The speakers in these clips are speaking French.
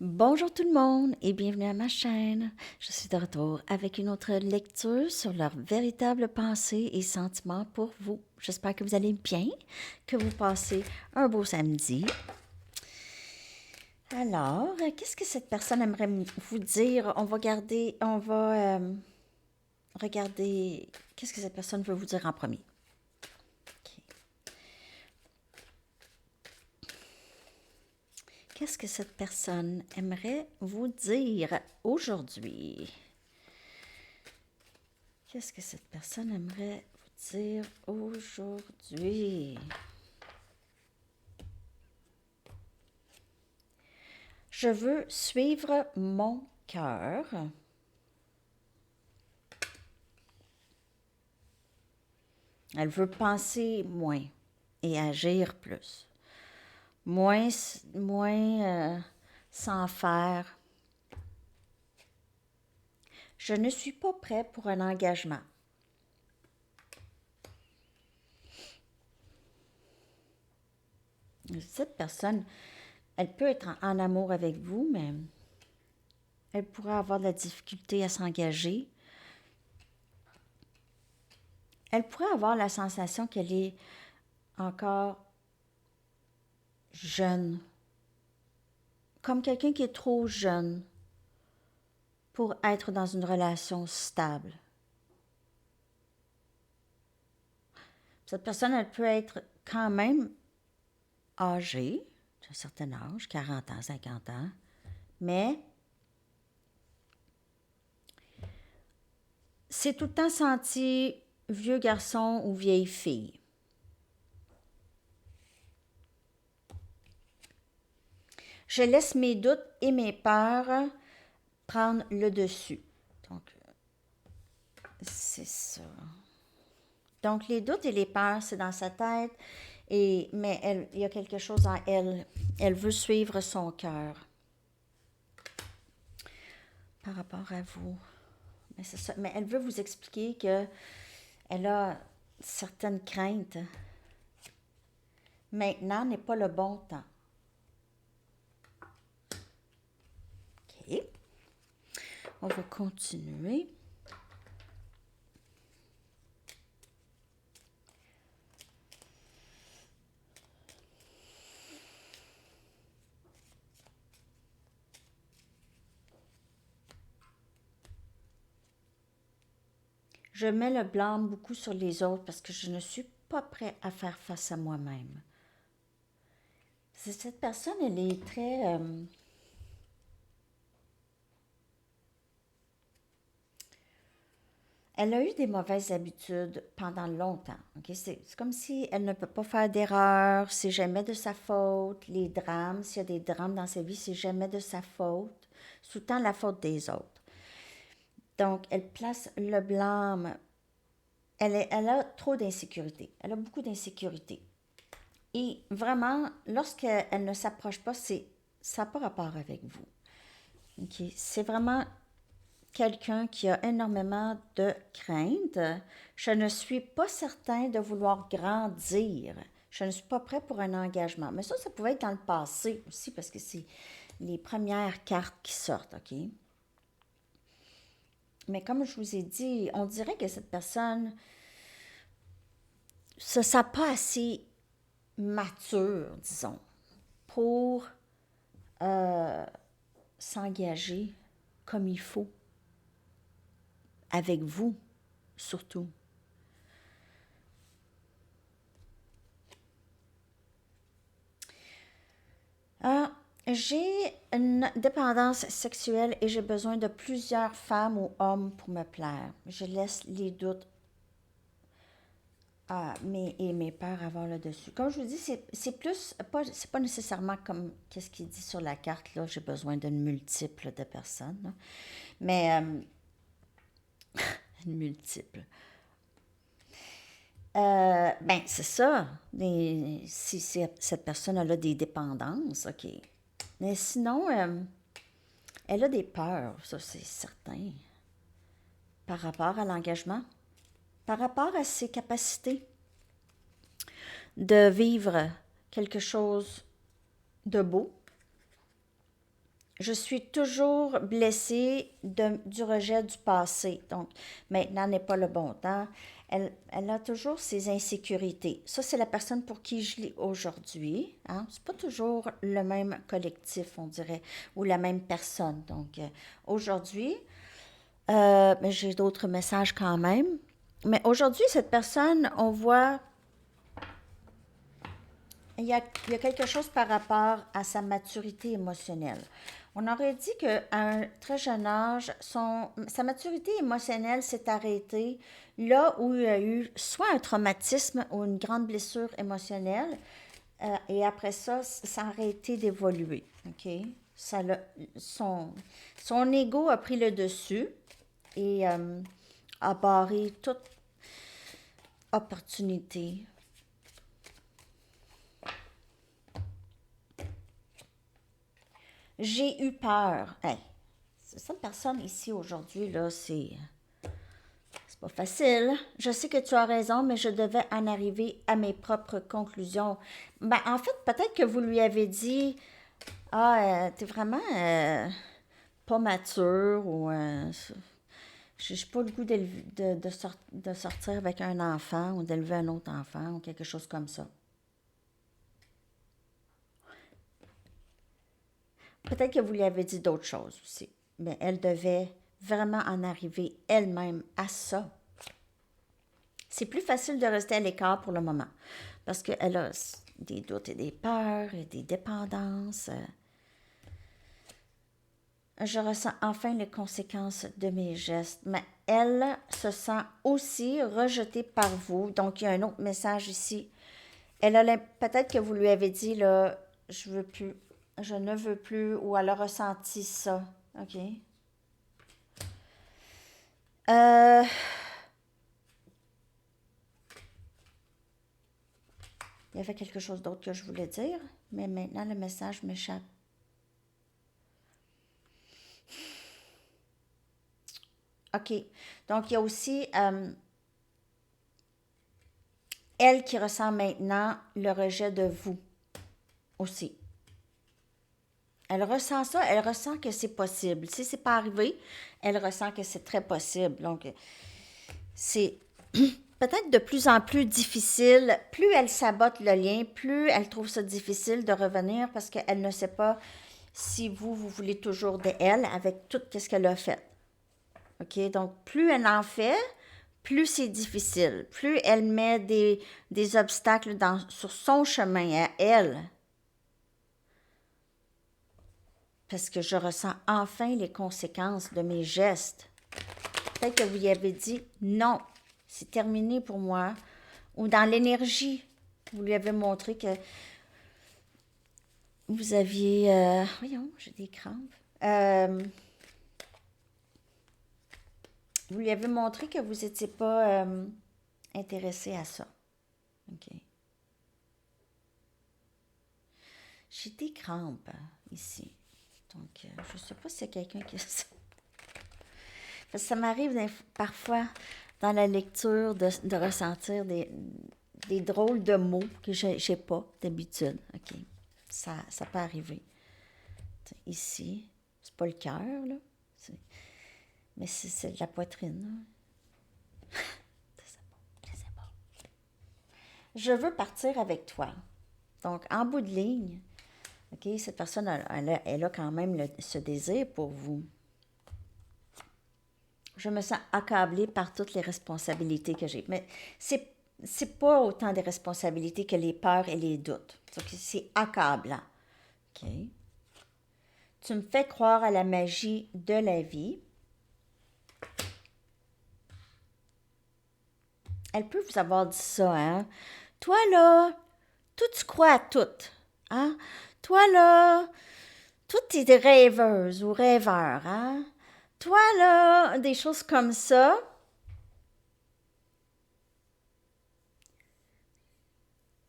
Bonjour tout le monde et bienvenue à ma chaîne. Je suis de retour avec une autre lecture sur leurs véritables pensées et sentiments pour vous. J'espère que vous allez bien, que vous passez un beau samedi. Alors, qu'est-ce que cette personne aimerait vous dire? On va regarder qu'est-ce que cette personne veut vous dire en premier. Ok. Qu'est-ce que cette personne aimerait vous dire aujourd'hui? Qu'est-ce que cette personne aimerait vous dire aujourd'hui? Je veux suivre mon cœur. Elle veut penser moins et agir plus. Moins sans faire. Je ne suis pas prêt pour un engagement. Cette personne, elle peut être en amour avec vous, mais elle pourrait avoir de la difficulté à s'engager. Elle pourrait avoir la sensation qu'elle est encore jeune, comme quelqu'un qui est trop jeune pour être dans une relation stable. Cette personne, elle peut être quand même âgée, d'un certain âge, 40 ans, 50 ans, mais c'est tout le temps senti vieux garçon ou vieille fille. Je laisse mes doutes et mes peurs prendre le dessus. Donc, c'est ça. Donc, les doutes et les peurs, c'est dans sa tête, mais il y a quelque chose en elle. Elle veut suivre son cœur par rapport à vous. Mais c'est ça. Mais elle veut vous expliquer que elle a certaines craintes. Maintenant n'est pas le bon temps. OK. On va continuer. Je mets le blâme beaucoup sur les autres parce que je ne suis pas prêt à faire face à moi-même. Cette personne, elle est très... elle a eu des mauvaises habitudes pendant longtemps. Okay? C'est comme si elle ne peut pas faire d'erreur, c'est jamais de sa faute. Les drames, s'il y a des drames dans sa vie, c'est jamais de sa faute. C'est tout le temps la faute des autres. Donc, elle place le blâme. Elle a trop d'insécurité. Elle a beaucoup d'insécurité. Et vraiment, lorsqu'elle ne s'approche pas, ça n'a pas rapport avec vous. Okay? C'est vraiment quelqu'un qui a énormément de crainte. Je ne suis pas certain de vouloir grandir. Je ne suis pas prêt pour un engagement. Mais ça pouvait être dans le passé aussi, parce que c'est les premières cartes qui sortent, OK? Mais comme je vous ai dit, on dirait que cette personne se sent pas assez mature, disons, pour s'engager comme il faut, avec vous surtout. Ah, j'ai une dépendance sexuelle et j'ai besoin de plusieurs femmes ou hommes pour me plaire. Je laisse les doutes et mes peurs avoir le dessus. Comme je vous dis, c'est plus, c'est pas nécessairement comme qu'est-ce qu'il dit sur la carte, là, j'ai besoin d'une multiple de personnes, là. Mais, une multiple. Ben, c'est ça. Si cette personne a des dépendances, OK. Mais sinon, elle a des peurs, ça c'est certain, par rapport à l'engagement, par rapport à ses capacités de vivre quelque chose de beau Je suis toujours blessée du rejet du passé. Donc, maintenant n'est pas le bon temps. Elle a toujours ses insécurités. Ça, c'est la personne pour qui je lis aujourd'hui. Hein? C'est pas toujours le même collectif, on dirait, ou la même personne. Donc, aujourd'hui, mais j'ai d'autres messages quand même. Mais aujourd'hui, cette personne, on voit, il y a quelque chose par rapport à sa maturité émotionnelle. On aurait dit qu'à un très jeune âge, sa maturité émotionnelle s'est arrêtée là où il y a eu soit un traumatisme ou une grande blessure émotionnelle, et après ça, ça a arrêté d'évoluer. OK? Ça son ego a pris le dessus et a barré toute opportunité. J'ai eu peur. Hey, cette personne ici aujourd'hui, là, c'est pas facile. Je sais que tu as raison, mais je devais en arriver à mes propres conclusions. Ben, en fait, peut-être que vous lui avez dit, ah, t'es vraiment pas mature ou j'ai pas le goût de sortir avec un enfant ou d'élever un autre enfant ou quelque chose comme ça. Peut-être que vous lui avez dit d'autres choses aussi, mais elle devait vraiment en arriver elle-même à ça. C'est plus facile de rester à l'écart pour le moment parce qu'elle a des doutes et des peurs et des dépendances. Je ressens enfin les conséquences de mes gestes, mais elle se sent aussi rejetée par vous. Donc, il y a un autre message ici. Peut-être que vous lui avez dit, là, je veux plus, je ne veux plus, ou elle a ressenti ça. OK? Euh, il y avait quelque chose d'autre que je voulais dire, mais maintenant le message m'échappe. OK. Donc, il y a aussi elle qui ressent maintenant le rejet de vous aussi. Elle ressent ça, elle ressent que c'est possible. Si c'est pas arrivé, elle ressent que c'est très possible. Donc, c'est peut-être de plus en plus difficile. Plus elle sabote le lien, plus elle trouve ça difficile de revenir parce qu'elle ne sait pas si vous voulez toujours de elle avec tout ce qu'elle a fait. OK? Donc, plus elle en fait, plus c'est difficile. Plus elle met des obstacles sur son chemin à elle. Parce que je ressens enfin les conséquences de mes gestes. Peut-être que vous y avez dit non, c'est terminé pour moi. Ou dans l'énergie, vous lui avez montré que vous aviez... voyons, j'ai des crampes. Vous lui avez montré que vous n'étiez pas intéressé à ça. OK. J'ai des crampes ici. Donc, je ne sais pas s'il y a quelqu'un qui a ça. Parce que ça m'arrive parfois dans la lecture de ressentir des drôles de mots que je n'ai pas d'habitude. OK. Ça peut arriver. Ici, c'est pas le cœur, là. Mais c'est de la poitrine, là. Je sais pas. Je veux partir avec toi. Donc, en bout de ligne, OK, cette personne, elle a quand même ce désir pour vous. Je me sens accablée par toutes les responsabilités que j'ai. Mais c'est pas autant des responsabilités que les peurs et les doutes. Donc, c'est accablant. OK? Tu me fais croire à la magie de la vie. Elle peut vous avoir dit ça, hein? Toi, là, toi, tu crois à tout. Hein? Toi, là, toi, t'es des rêveuse ou rêveur, hein? Toi, là, des choses comme ça.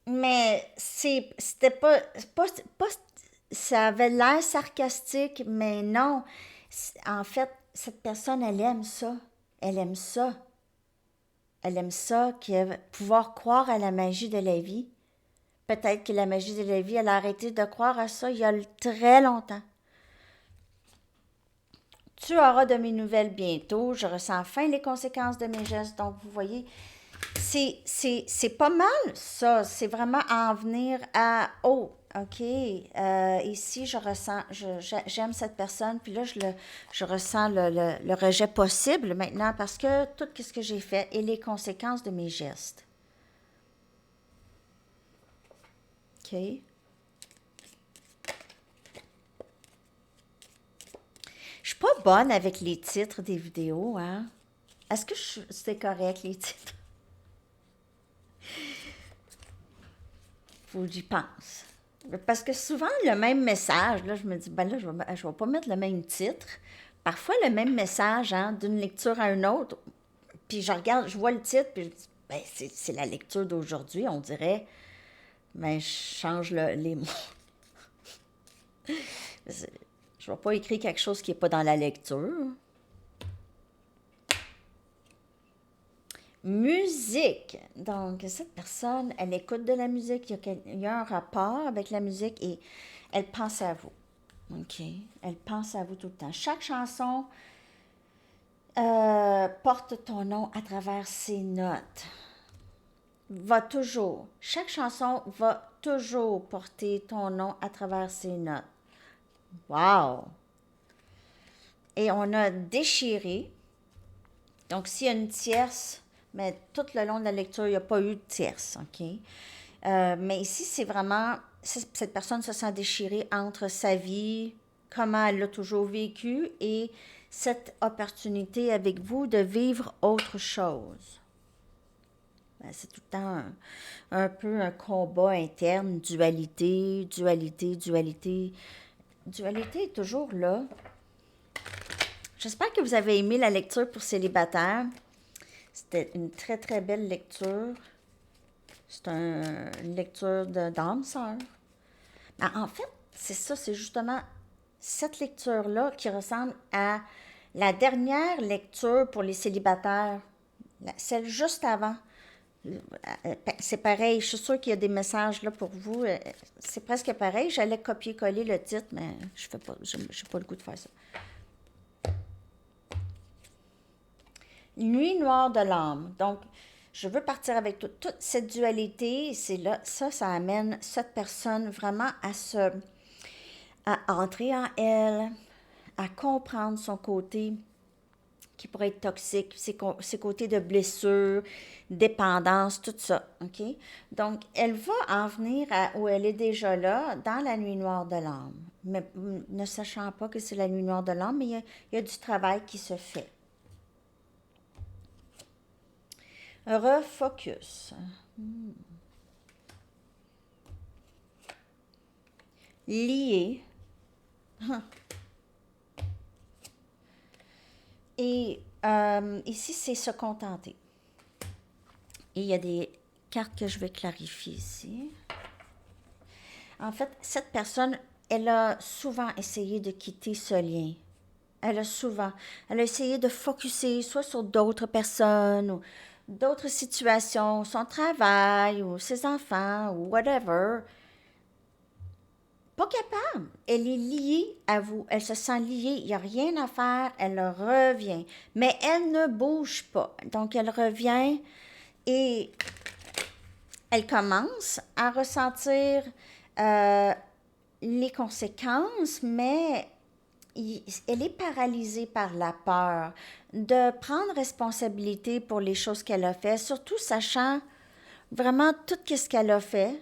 Mais c'était pas, ça avait l'air sarcastique, mais non. En fait, cette personne, elle aime ça. Elle aime ça. Elle aime ça, pouvoir croire à la magie de la vie. Peut-être que la magie de la vie, elle a arrêté de croire à ça il y a très longtemps. Tu auras de mes nouvelles bientôt. Je ressens enfin les conséquences de mes gestes. Donc, vous voyez, c'est pas mal, ça. C'est vraiment en venir à, oh, OK, ici, je ressens, j'aime cette personne, puis là, je ressens le rejet possible maintenant parce que tout ce que j'ai fait et les conséquences de mes gestes. OK? Je suis pas bonne avec les titres des vidéos, hein? Est-ce que c'est correct, les titres? Faut que j'y pense. Parce que souvent, le même message, là, je me dis, ben là, je vais pas mettre le même titre. Parfois, le même message, hein, d'une lecture à une autre. Puis je regarde, je vois le titre, puis je dis, ben, c'est la lecture d'aujourd'hui, on dirait. Mais je change les mots. Je vais pas écrire quelque chose qui n'est pas dans la lecture. Musique. Donc, cette personne, elle écoute de la musique, il y a un rapport avec la musique et elle pense à vous. OK? Elle pense à vous tout le temps. Chaque chanson porte ton nom à travers ses notes. Va toujours. Chaque chanson va toujours porter ton nom à travers ses notes. Wow! Et on a déchiré. Donc, s'il y a une tierce, mais tout le long de la lecture, il n'y a pas eu de tierce, OK? Mais ici, c'est vraiment, cette personne se sent déchirée entre sa vie, comment elle l'a toujours vécu, et cette opportunité avec vous de vivre autre chose. Ben, c'est tout le temps un peu un combat interne, dualité, dualité, dualité. Dualité est toujours là. J'espère que vous avez aimé la lecture pour célibataires. C'était une très, très belle lecture. C'est une lecture d'âme sœur. Ben, en fait, c'est ça, c'est justement cette lecture-là qui ressemble à la dernière lecture pour les célibataires, celle juste avant. C'est pareil, je suis sûre qu'il y a des messages là pour vous. C'est presque pareil. J'allais copier-coller le titre, mais je fais pas, j'ai pas le goût de faire ça. Nuit noire de l'âme. Donc, je veux partir avec toute cette dualité. C'est là, ça amène cette personne vraiment à entrer en elle, à comprendre son côté qui pourrait être toxique, ses côtés de blessure, dépendance, tout ça, OK? Donc, elle va en venir à où elle est déjà là, dans la nuit noire de l'âme. Mais ne sachant pas que c'est la nuit noire de l'âme, mais il y a du travail qui se fait. Refocus. Lié. Et ici, c'est se contenter. Et il y a des cartes que je vais clarifier ici. En fait, cette personne, elle a souvent essayé de quitter ce lien. Elle a essayé de focusser soit sur d'autres personnes ou d'autres situations, son travail ou ses enfants ou whatever. Pas capable. Elle est liée à vous. Elle se sent liée. Il n'y a rien à faire. Elle revient. Mais elle ne bouge pas. Donc, elle revient et elle commence à ressentir les conséquences, mais elle est paralysée par la peur de prendre responsabilité pour les choses qu'elle a fait, surtout sachant vraiment tout ce qu'elle a fait.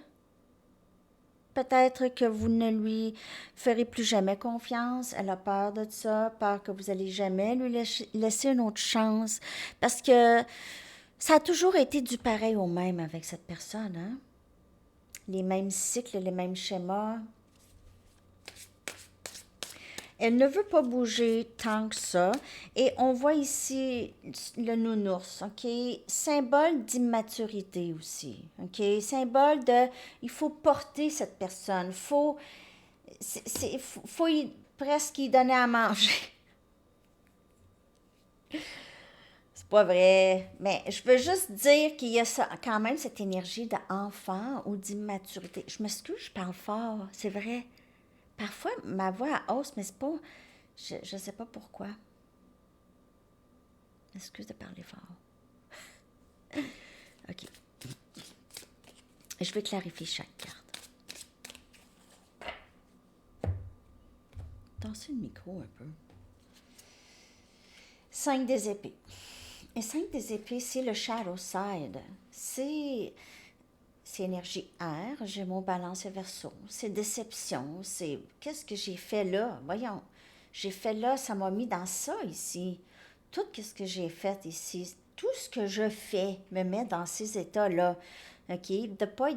Peut-être que vous ne lui ferez plus jamais confiance. Elle a peur de ça, peur que vous n'allez jamais lui laisser une autre chance. Parce que ça a toujours été du pareil au même avec cette personne, hein? Les mêmes cycles, les mêmes schémas. Elle ne veut pas bouger tant que ça. Et on voit ici le nounours, OK? Symbole d'immaturité aussi, OK? Symbole de, il faut porter cette personne. Faut presque y donner à manger. C'est pas vrai. Mais je veux juste dire qu'il y a ça, quand même cette énergie d'enfant ou d'immaturité. Je m'excuse, je parle fort, c'est vrai. Parfois, ma voix hausse, mais c'est pas... Je sais pas pourquoi. Excuse de parler fort. OK. Je vais clarifier chaque carte. Tassez le micro un peu. 5 des épées. Et 5 des épées, c'est le shadow side. C'est énergie air, Gémeaux, Balance et Verseau. C'est déception, c'est qu'est-ce que j'ai fait là? Voyons, j'ai fait là, ça m'a mis dans ça ici. Tout ce que j'ai fait ici, tout ce que je fais me met dans ces états-là. OK? De pas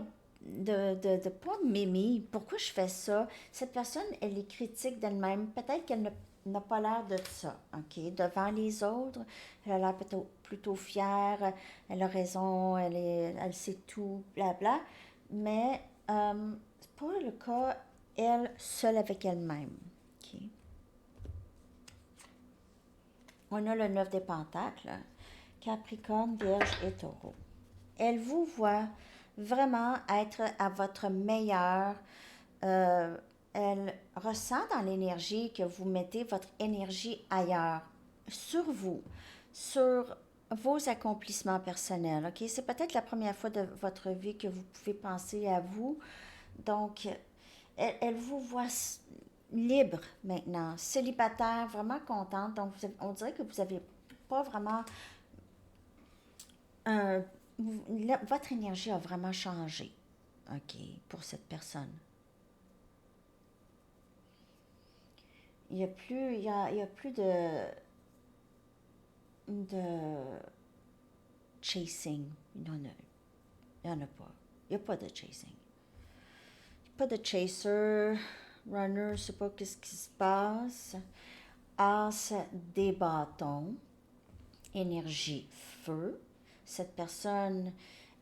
m'aimer. Pourquoi je fais ça? Cette personne, elle est critique d'elle-même. Peut-être qu'elle n'a pas l'air de ça, OK? Devant les autres, elle a l'air plutôt fière, elle a raison, elle sait tout, blabla. Mais c'est pas le cas, elle, seule avec elle-même, OK? On a le 9 des Pentacles, Capricorne, Vierge et Taureau. Elle vous voit vraiment être à votre meilleur. Elle ressent dans l'énergie que vous mettez votre énergie ailleurs, sur vous, sur vos accomplissements personnels. OK? C'est peut-être la première fois de votre vie que vous pouvez penser à vous. Donc, elle vous voit libre maintenant, célibataire, vraiment contente. Donc, on dirait que vous n'avez pas vraiment votre énergie a vraiment changé, OK, pour cette personne. Il n'y a plus, il y a plus de chasing. Il n'y en a pas. Il n'y a pas de chasing. Pas de chaser, runner, je sais pas qu'est-ce qui se passe. As des bâtons, énergie feu. Cette personne,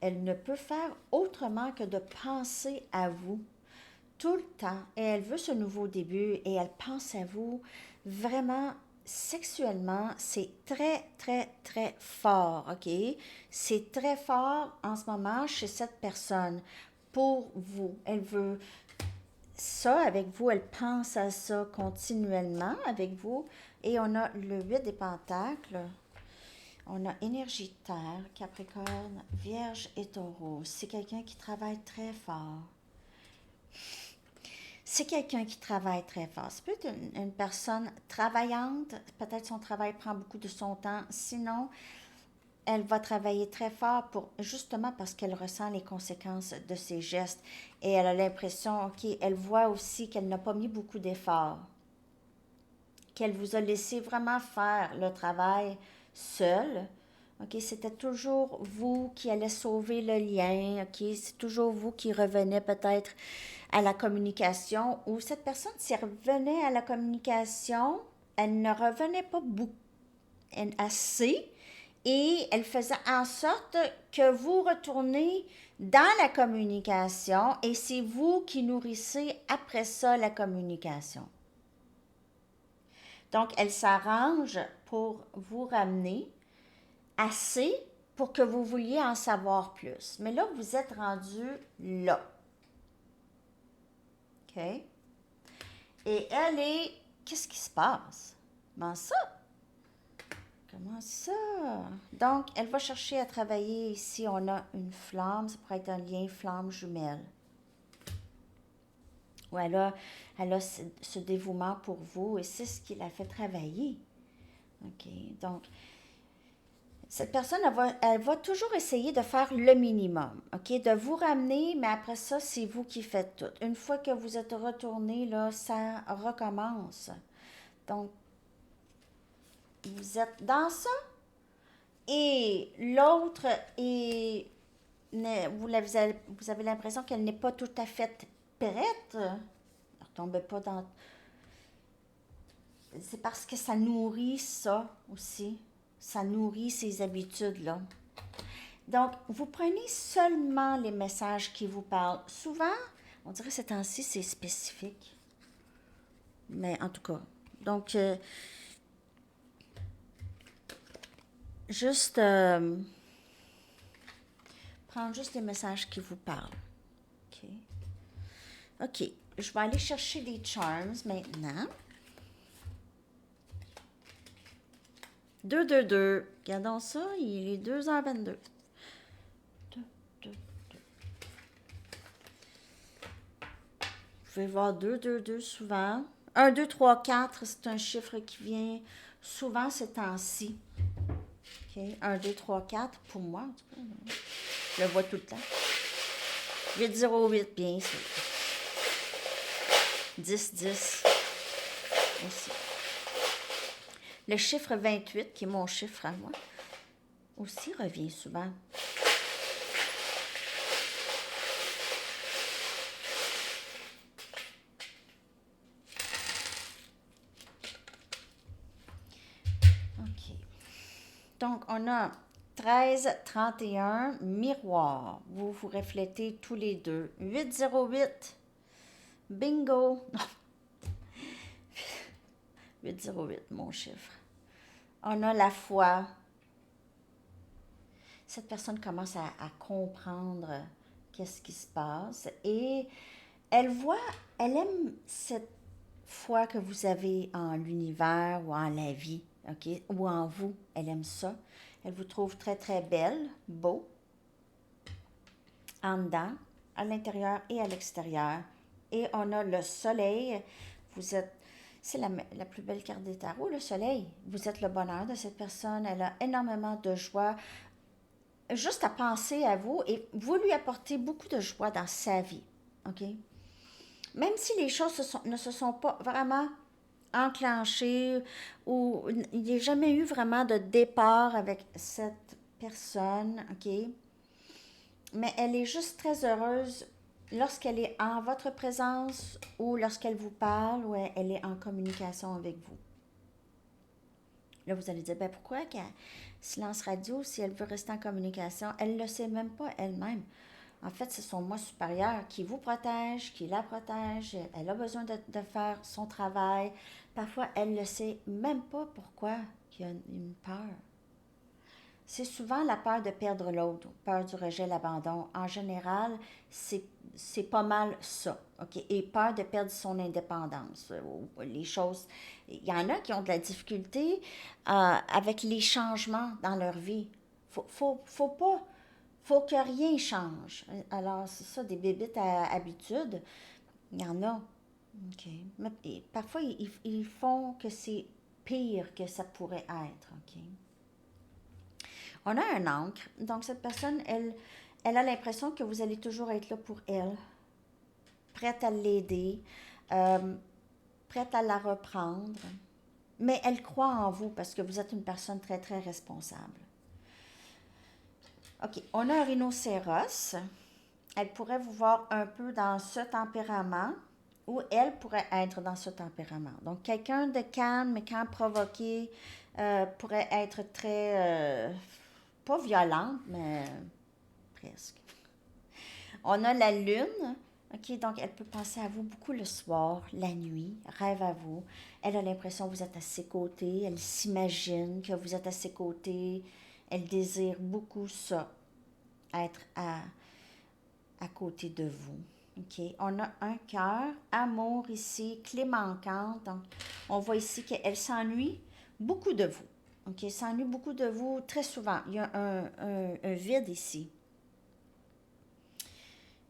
elle ne peut faire autrement que de penser à vous tout le temps. Et elle veut ce nouveau début et elle pense à vous vraiment sexuellement. C'est très, très, très fort, OK? C'est très fort en ce moment chez cette personne pour vous. Elle veut ça avec vous, elle pense à ça continuellement avec vous. Et on a le 8 des Pentacles. On a énergie de terre, Capricorne, Vierge et Taureau. C'est quelqu'un qui travaille très fort. C'est quelqu'un qui travaille très fort. C'est peut-être une personne travaillante. Peut-être son travail prend beaucoup de son temps. Sinon, elle va travailler très fort pour justement parce qu'elle ressent les conséquences de ses gestes. Et elle a l'impression, OK, elle voit aussi qu'elle n'a pas mis beaucoup d'efforts. Qu'elle vous a laissé vraiment faire le travail seul. OK, c'était toujours vous qui allez sauver le lien. OK, c'est toujours vous qui revenez peut-être à la communication ou cette personne, si elle revenait à la communication, elle ne revenait pas assez et elle faisait en sorte que vous retournez dans la communication et c'est vous qui nourrissez après ça la communication. Donc, elle s'arrange pour vous ramener assez pour que vous vouliez en savoir plus. Mais là, vous êtes rendu là. OK? Et elle est... Qu'est-ce qui se passe? Comment ça? Comment ça? Donc, elle va chercher à travailler ici. On a une flamme. Ça pourrait être un lien flamme jumelle. Où elle a ce dévouement pour vous et c'est ce qui l'a fait travailler. OK? Donc, cette personne, elle va toujours essayer de faire le minimum, OK? De vous ramener, mais après ça, c'est vous qui faites tout. Une fois que vous êtes retourné, là, ça recommence. Donc, vous êtes dans ça et l'autre est... Vous avez l'impression qu'elle n'est pas tout à fait prête. Ne retombez pas dans... C'est parce que ça nourrit ça aussi. Ça nourrit ces habitudes-là. Donc, vous prenez seulement les messages qui vous parlent. Souvent, on dirait que ces temps-ci, c'est spécifique. Mais en tout cas, donc, juste prendre juste les messages qui vous parlent. OK. OK. Je vais aller chercher des charms maintenant. 2, 2, 2. Regardons ça, il est 2h22. 2, 2. Vous pouvez voir 2, 2, 2 souvent. 1, 2, 3, 4, c'est un chiffre qui vient souvent ces temps-ci. OK? 1, 2, 3, 4, pour moi, en tout cas, je le vois tout le temps. 8, 0, 8, bien sûr. 10, 10 aussi. Le chiffre 28, qui est mon chiffre à moi, aussi revient souvent. OK. Donc, on a 13, 31, miroir. Vous vous reflétez tous les deux. 8, 0, 8. Bingo! 8, 0, 8, mon chiffre. On a la foi. Cette personne commence à comprendre qu'est-ce qui se passe et elle voit, elle aime cette foi que vous avez en l'univers ou en la vie, OK? Ou en vous. Elle aime ça. Elle vous trouve très, très belle, beau, en dedans, à l'intérieur et à l'extérieur. Et on a le soleil. Vous êtes, c'est la plus belle carte des tarots, le soleil. Vous êtes le bonheur de cette personne. Elle a énormément de joie juste à penser à vous et vous lui apportez beaucoup de joie dans sa vie. OK? Même si les choses ne se sont pas vraiment enclenchées ou il n'y a jamais eu vraiment de départ avec cette personne, OK? Mais elle est juste très heureuse lorsqu'elle est en votre présence ou lorsqu'elle vous parle ou elle est en communication avec vous. Là, vous allez dire, ben pourquoi qu'elle silence radio si elle veut rester en communication? Elle ne le sait même pas elle-même. En fait, c'est son moi supérieur qui vous protège, qui la protège. Elle a besoin de faire son travail. Parfois, elle ne sait même pas pourquoi il y a une peur. C'est souvent la peur de perdre l'autre, peur du rejet, l'abandon. En général, c'est pas mal ça. OK? Et peur de perdre son indépendance. Les choses. Il y en a qui ont de la difficulté avec les changements dans leur vie. Faut pas. Faut que rien change. Alors, c'est ça, des bébites à habitude. Il y en a. OK. Et parfois, ils font que c'est pire que ça pourrait être. OK? On a un ancre. Donc, cette personne, elle a l'impression que vous allez toujours être là pour elle, prête à l'aider, euh, prête à la reprendre. Mais elle croit en vous parce que vous êtes une personne très, très responsable. OK. On a un rhinocéros. Elle pourrait vous voir un peu dans ce tempérament ou elle pourrait être dans ce tempérament. Donc, quelqu'un de calme mais quand provoqué pourrait être très, pas violente, mais presque. On a la lune. OK, donc elle peut penser à vous beaucoup le soir, la nuit, rêve à vous. Elle a l'impression que vous êtes à ses côtés, elle s'imagine que vous êtes à ses côtés. Elle désire beaucoup ça, être à côté de vous. OK, on a un cœur, amour ici, clé manquante. Donc, on voit ici qu'elle s'ennuie beaucoup de vous. OK, elle s'ennuie beaucoup de vous très souvent. Il y a un vide ici.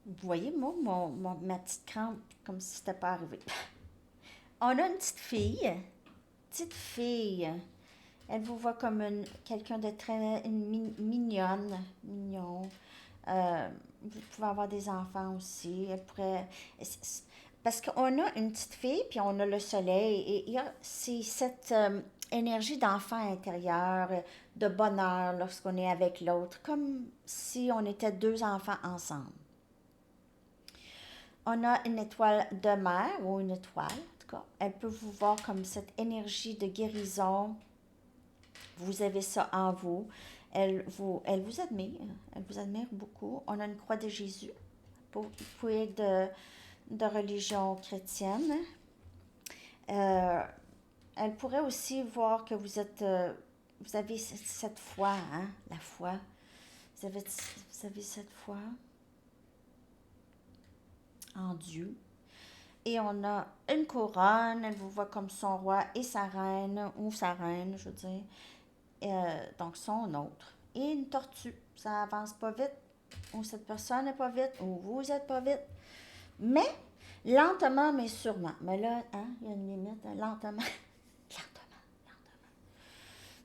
Vous voyez, moi, ma petite crampe, comme si c'était pas arrivé. On a une petite fille. Petite fille. Elle vous voit comme quelqu'un de très mignonne, mignon. Vous pouvez avoir des enfants aussi. Elle pourrait. Parce qu'on a une petite fille, puis on a le soleil. Et il y a cette énergie d'enfant intérieur, de bonheur lorsqu'on est avec l'autre, comme si on était deux enfants ensemble. On a une étoile de mer ou une étoile, en tout cas. Elle peut vous voir comme cette énergie de guérison. Vous avez ça en vous. Elle vous admire. Elle vous admire beaucoup. On a une croix de Jésus. Vous pouvez être de religion chrétienne. Euh, Elle pourrait aussi voir que vous avez cette foi, hein, la foi. Vous avez cette foi en Dieu. Et on a une couronne, elle vous voit comme son roi et sa reine, ou sa reine, je veux dire. Donc, son autre. Et une tortue. Ça avance pas vite. Ou cette personne n'est pas vite. Ou vous n'êtes pas vite. Mais, lentement, mais sûrement. Mais là, hein, il y a une limite. Hein, lentement. Lentement.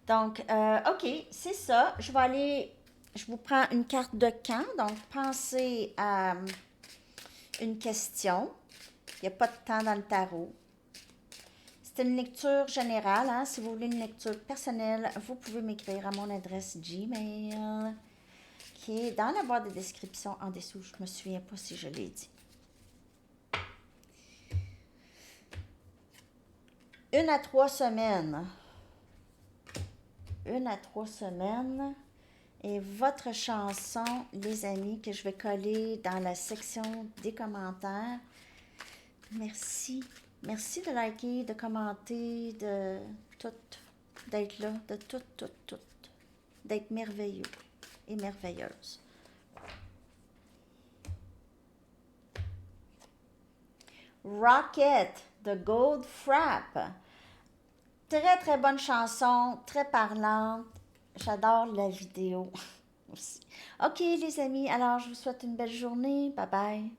Donc, OK, c'est ça. Je vais aller. Je vous prends une carte de camp. Donc, pensez à une question. Il n'y a pas de temps dans le tarot. C'est une lecture générale. Hein? Si vous voulez une lecture personnelle, vous pouvez m'écrire à mon adresse Gmail, qui est dans la boîte de description en dessous. Je ne me souviens pas si je l'ai dit. 1 à 3 semaines. 1 à 3 semaines. Et votre chanson, les amis, que je vais coller dans la section des commentaires. Merci. Merci de liker, de commenter, de tout, d'être là, de tout, d'être merveilleux et merveilleuse. Rocket de Gold Frapp. Très, très bonne chanson, très parlante. J'adore la vidéo aussi. OK, les amis, alors je vous souhaite une belle journée. Bye bye.